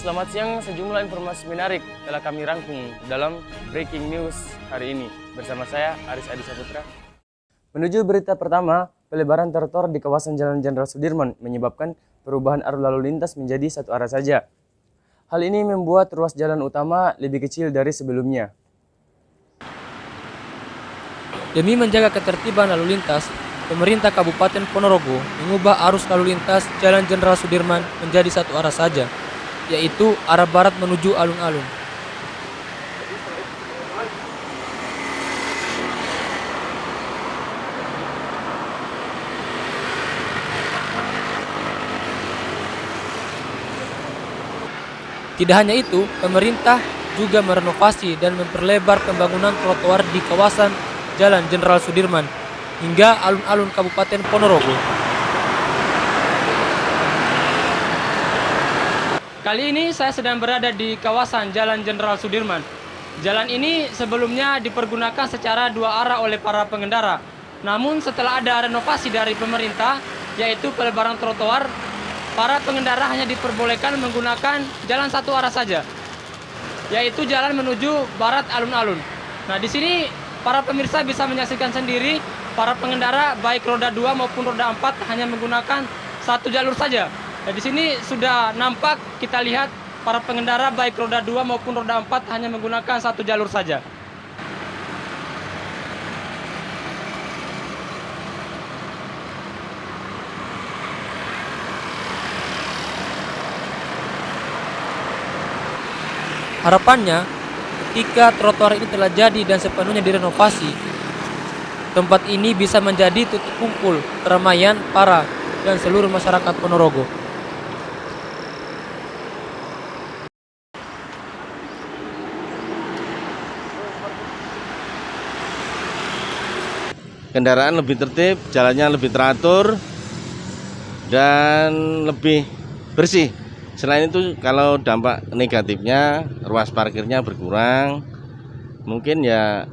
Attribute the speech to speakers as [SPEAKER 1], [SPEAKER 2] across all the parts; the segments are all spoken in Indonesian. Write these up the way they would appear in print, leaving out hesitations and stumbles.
[SPEAKER 1] selamat siang. Sejumlah informasi menarik telah kami rangkum dalam Breaking News hari ini. Bersama saya, Aris Adi Saputra. Menuju berita pertama, pelebaran trotoar di kawasan Jalan Jenderal Sudirman menyebabkan perubahan arus lalu lintas menjadi satu arah saja. Hal ini membuat ruas jalan utama lebih kecil dari sebelumnya.
[SPEAKER 2] Demi menjaga ketertiban lalu lintas, pemerintah Kabupaten Ponorogo mengubah arus lalu lintas Jalan Jenderal Sudirman menjadi satu arah saja, yaitu arah barat menuju alun-alun. Tidak hanya itu, pemerintah juga merenovasi dan memperlebar pembangunan trotoar di kawasan Jalan Jenderal Sudirman hingga alun-alun Kabupaten Ponorogo. Kali ini saya sedang berada di kawasan Jalan Jenderal Sudirman. Jalan ini sebelumnya dipergunakan secara dua arah oleh para pengendara. Namun setelah ada renovasi dari pemerintah, yaitu pelebaran trotoar, para pengendara hanya diperbolehkan menggunakan jalan satu arah saja, yaitu jalan menuju barat alun-alun. Nah, di sini para pemirsa bisa menyaksikan sendiri, para pengendara baik roda 2 maupun roda 4 hanya menggunakan satu jalur saja. Nah, di sini sudah nampak, kita lihat para pengendara baik roda 2 maupun roda 4 hanya menggunakan satu jalur saja. Harapannya, ketika trotoar ini telah jadi dan sepenuhnya direnovasi, tempat ini bisa menjadi titik kumpul keramaian para dan seluruh masyarakat Ponorogo.
[SPEAKER 3] Kendaraan lebih tertib, jalannya lebih teratur, dan lebih bersih. Selain itu, kalau dampak negatifnya, ruas parkirnya berkurang. Mungkin ya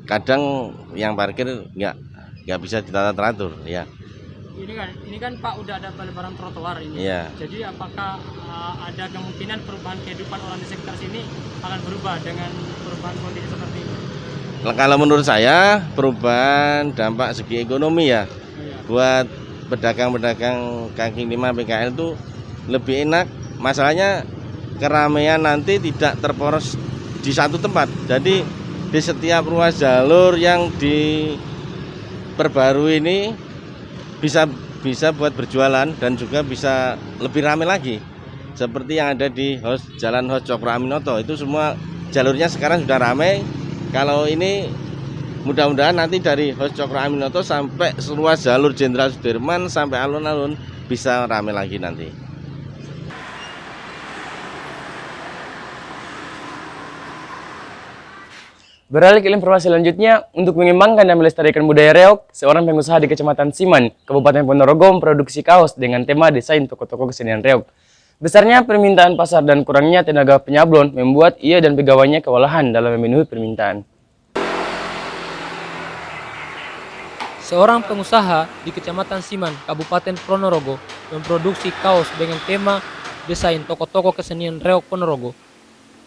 [SPEAKER 3] kadang yang parkir nggak bisa ditata teratur ya.
[SPEAKER 2] Ini kan Pak, udah ada pelebaran trotoar ini.
[SPEAKER 3] Iya.
[SPEAKER 2] Jadi apakah ada kemungkinan perubahan kehidupan orang di sekitar sini akan berubah dengan perubahan kondisi seperti ini?
[SPEAKER 3] Kalau menurut saya, perubahan dampak segi ekonomi ya, buat pedagang-pedagang kaki lima PKL itu lebih enak. Masalahnya keramaian nanti tidak terporos di satu tempat. Jadi di setiap ruas jalur yang diperbarui ini bisa buat berjualan dan juga bisa lebih ramai lagi. Seperti yang ada di Jalan Hos Cokro Aminoto, itu semua jalurnya sekarang sudah ramai. Kalau ini mudah-mudahan nanti dari Hos Cokro Aminoto sampai ruas jalur Jenderal Sudirman sampai alun-alun bisa ramai lagi nanti.
[SPEAKER 1] Beralih ke informasi selanjutnya, untuk mengembangkan dan melestarikan budaya reog, seorang pengusaha di Kecamatan Siman, Kabupaten Ponorogo memproduksi kaos dengan tema desain toko-toko kesenian reog. Besarnya permintaan pasar dan kurangnya tenaga penyablon membuat ia dan pegawainya kewalahan dalam memenuhi permintaan.
[SPEAKER 2] Seorang pengusaha di Kecamatan Siman, Kabupaten Ponorogo, memproduksi kaos dengan tema desain toko-toko kesenian reog Ponorogo.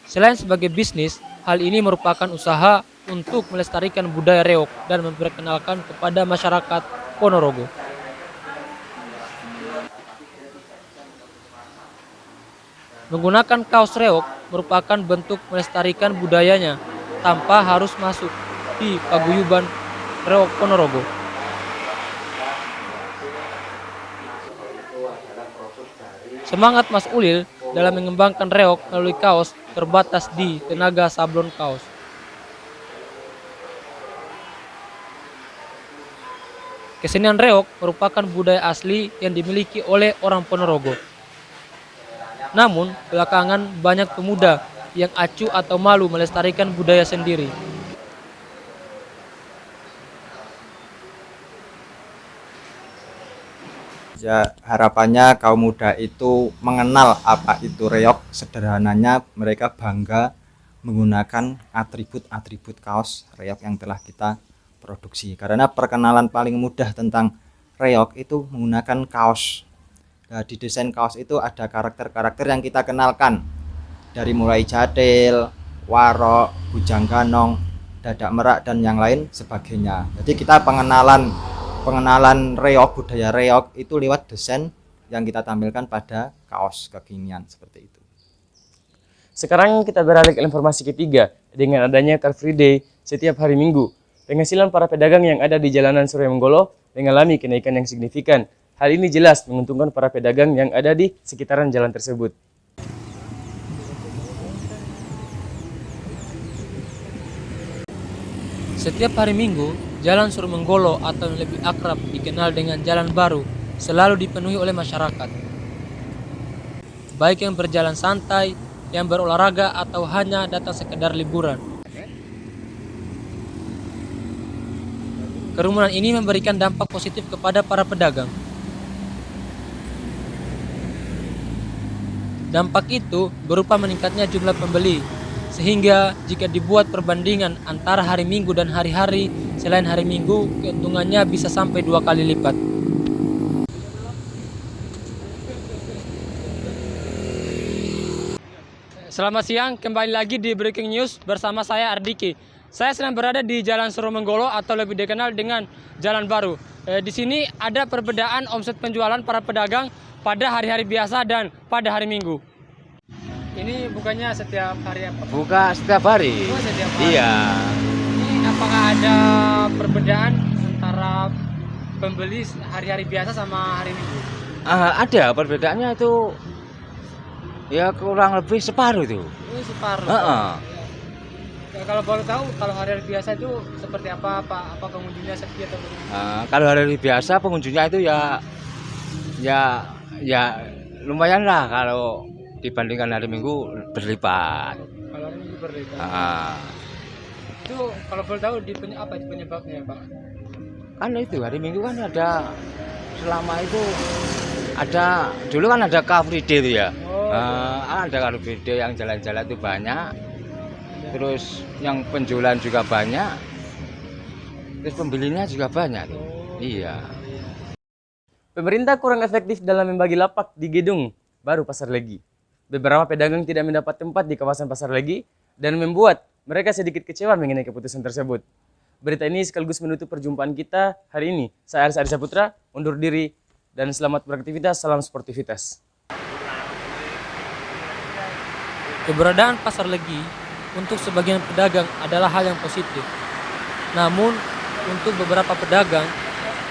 [SPEAKER 2] Selain sebagai bisnis, hal ini merupakan usaha untuk melestarikan budaya reog dan memperkenalkan kepada masyarakat Ponorogo. Menggunakan kaos reog merupakan bentuk melestarikan budayanya tanpa harus masuk di paguyuban reog Ponorogo. Semangat Mas Ulil dalam mengembangkan reog melalui kaos terbatas di tenaga sablon kaos. Kesenian reog merupakan budaya asli yang dimiliki oleh orang Ponorogo. Namun, belakangan banyak pemuda yang acuh atau malu melestarikan budaya sendiri.
[SPEAKER 4] Ya, harapannya kaum muda itu mengenal apa itu reog. Sederhananya mereka bangga menggunakan atribut-atribut kaos reog yang telah kita produksi. Karena perkenalan paling mudah tentang reog itu menggunakan kaos. Nah, di desain kaos itu ada karakter-karakter yang kita kenalkan. Dari mulai jadil, warok, bujang ganong, dadak merak dan yang lain sebagainya. Jadi kita pengenalan reog, budaya reog itu lewat desain yang kita tampilkan pada kaos kekinian seperti itu.
[SPEAKER 1] Sekarang kita beralih ke informasi ketiga. Dengan adanya Car Free Day setiap hari Minggu, penghasilan para pedagang yang ada di jalanan Surya Menggolo mengalami kenaikan yang signifikan. Hal ini jelas menguntungkan para pedagang yang ada di sekitaran jalan tersebut.
[SPEAKER 2] Setiap hari Minggu, Jalan Surya Menggolo atau yang lebih akrab dikenal dengan Jalan Baru selalu dipenuhi oleh masyarakat. Baik yang berjalan santai, yang berolahraga atau hanya datang sekedar liburan. Kerumunan ini memberikan dampak positif kepada para pedagang. Dampak itu berupa meningkatnya jumlah pembeli, sehingga jika dibuat perbandingan antara hari Minggu dan hari-hari selain hari Minggu, keuntungannya bisa sampai 2 kali lipat. Selamat siang, kembali lagi di Breaking News bersama saya Ardiki. Saya sedang berada di Jalan Surya Menggolo atau lebih dikenal dengan Jalan Baru. Di sini ada perbedaan omset penjualan para pedagang pada hari-hari biasa dan pada hari Minggu. Ini bukannya setiap hari apa?
[SPEAKER 5] Buka setiap hari.
[SPEAKER 2] Oh, setiap hari.
[SPEAKER 5] Iya.
[SPEAKER 2] Ini apakah ada perbedaan antara pembeli hari-hari biasa sama hari Minggu?
[SPEAKER 5] Ada perbedaannya itu. Ya kurang lebih separuh itu.
[SPEAKER 2] Ini separuh. Ya, kalau boleh tahu, kalau hari-hari biasa itu seperti apa? Apa pengunjungnya sepi atau bagaimana?
[SPEAKER 5] Kalau hari biasa pengunjungnya itu ya lumayan lah kalau dibandingkan hari Minggu berlipat.
[SPEAKER 2] Kalau hari Minggu berlipat. Itu kalau boleh tahu apa penyebabnya, Pak?
[SPEAKER 5] Kan itu hari Minggu kan ada selama itu ada dulu kan ada Car Free Day itu ya. Ada Car Free Day yang jalan-jalan itu banyak. Terus yang penjualan juga banyak. Terus pembelinya juga banyak. Iya.
[SPEAKER 1] Pemerintah kurang efektif dalam membagi lapak di gedung baru Pasar Legi. Beberapa pedagang tidak mendapat tempat di kawasan Pasar Legi dan membuat mereka sedikit kecewa mengenai keputusan tersebut. Berita ini sekaligus menutup perjumpaan kita hari ini. Saya Aris Adi Saputra, undur diri dan selamat beraktivitas, salam sportivitas.
[SPEAKER 2] Keberadaan Pasar Legi untuk sebagian pedagang adalah hal yang positif. Namun, untuk beberapa pedagang,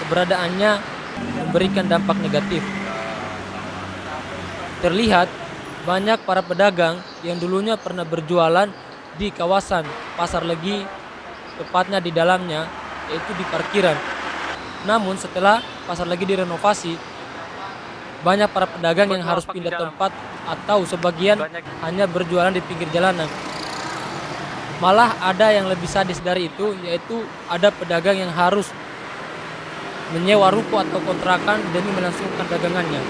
[SPEAKER 2] keberadaannya memberikan dampak negatif. Terlihat banyak para pedagang yang dulunya pernah berjualan di kawasan Pasar Legi, tepatnya di dalamnya, yaitu di parkiran. Namun setelah Pasar Legi direnovasi, banyak para pedagang yang harus pindah tempat atau sebagian hanya berjualan di pinggir jalanan. Malah ada yang lebih sadis dari itu, yaitu ada pedagang yang harus menyewa ruko atau kontrakan demi melangsungkan dagangannya.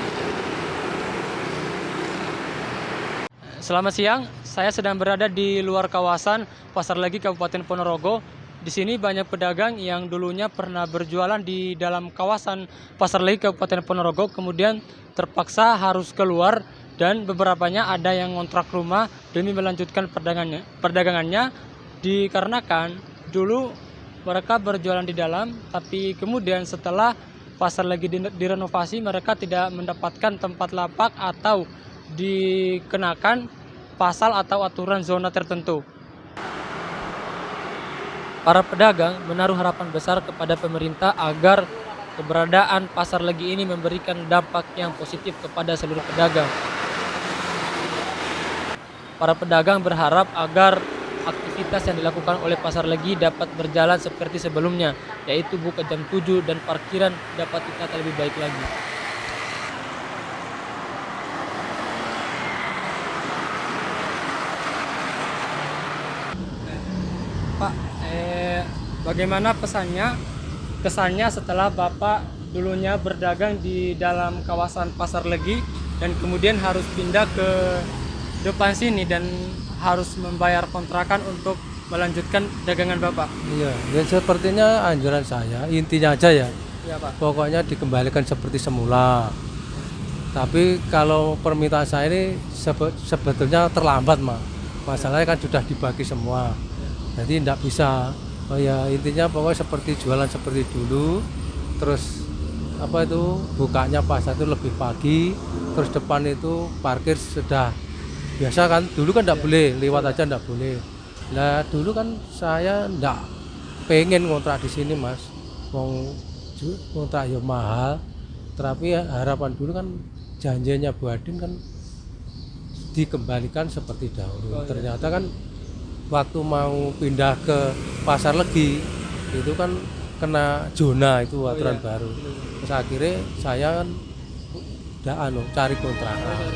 [SPEAKER 2] Selamat siang, saya sedang berada di luar kawasan Pasar Legi Kabupaten Ponorogo. Di sini banyak pedagang yang dulunya pernah berjualan di dalam kawasan Pasar Legi Kabupaten Ponorogo, kemudian terpaksa harus keluar dan beberapanya ada yang ngontrak rumah demi melanjutkan perdagangannya dikarenakan dulu mereka berjualan di dalam, tapi kemudian setelah Pasar Legi direnovasi mereka tidak mendapatkan tempat lapak atau dikenakan pasal atau aturan zona tertentu. Para pedagang menaruh harapan besar kepada pemerintah agar keberadaan Pasar Legi ini memberikan dampak yang positif kepada seluruh pedagang. Para pedagang berharap agar aktivitas yang dilakukan oleh Pasar Legi dapat berjalan seperti sebelumnya, yaitu buka jam 7 dan parkiran dapat ditata lebih baik lagi. Pak, bagaimana kesannya setelah Bapak dulunya berdagang di dalam kawasan Pasar Legi dan kemudian harus pindah ke depan sini dan harus membayar kontrakan untuk melanjutkan dagangan Bapak?
[SPEAKER 6] Iya, ya sepertinya anjuran saya, intinya aja ya.
[SPEAKER 2] Iya, Pak.
[SPEAKER 6] Pokoknya dikembalikan seperti semula. Tapi kalau permintaan saya ini sebetulnya terlambat, Mas. Masalahnya kan sudah dibagi semua. Jadi tidak bisa. Oh ya, intinya pokoknya seperti jualan seperti dulu. Terus apa itu bukanya pasar itu lebih pagi. Terus depan itu parkir sudah biasa kan. Dulu kan tidak boleh, lewat aja tidak boleh. Nah dulu kan saya tidak pengen ngontrak di sini, Mas. Ngontrak ya mahal. Tapi harapan dulu kan janjinya Bu Adin kan dikembalikan seperti dahulu. Ternyata kan waktu mau pindah ke Pasar Legi itu kan kena zona itu aturan baru. Terus akhirnya saya kan cari kontrakan.